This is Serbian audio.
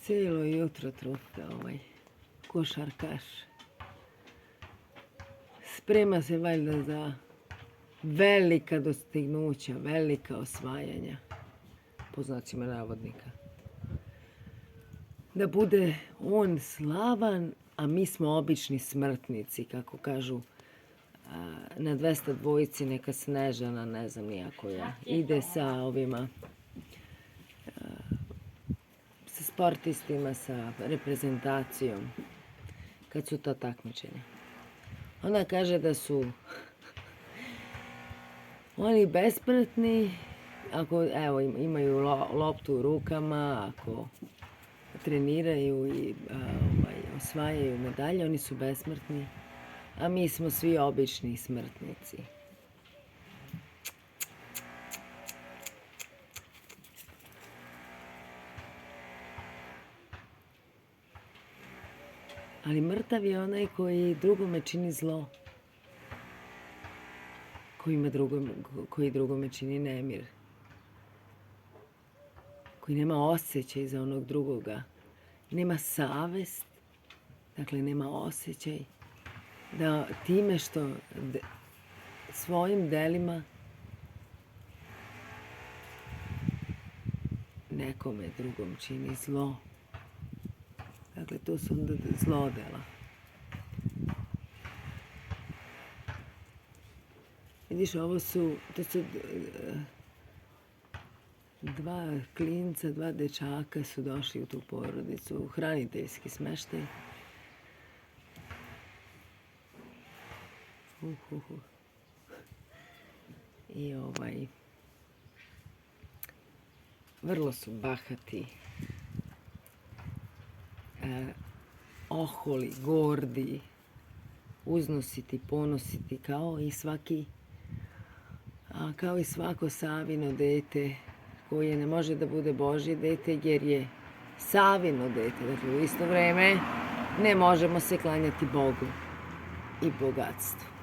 Cijelo jutro trupka košarkaš. Sprema se valjda za velika dostignuća, velika osvajanja, po znacima navodnika. Da bude on slavan, a mi smo obični smrtnici, kako kažu na 202 neka Snežana, ne znam nija koja, ide sa ovima, sa sportistima, sa reprezentacijom, kad su to takmičenja. Ona kaže da su oni besmrtni, ako evo, imaju loptu u rukama, ako treniraju i osvajaju medalje, oni su besmrtni, a mi smo svi obični smrtnici. Ali mrtav je onaj koji drugome čini zlo, koji drugome čini nemir, koji nema osjećaj za onog drugoga, nema savest, dakle nema osjećaj da time što svojim delima nekome drugom čini zlo. Dakle, to su onda zlodela. Vidiš, to su dva klinca, dva dečaka su došli u tu porodicu, u hraniteljski smeštaj. I vrlo su bahati, oholi, gordi, uznositi, ponositi, kao i svako Savino dete koje ne može da bude Božje dete jer je Savino dete. Dakle, u isto vreme ne možemo se klanjati Bogu i bogatstvu.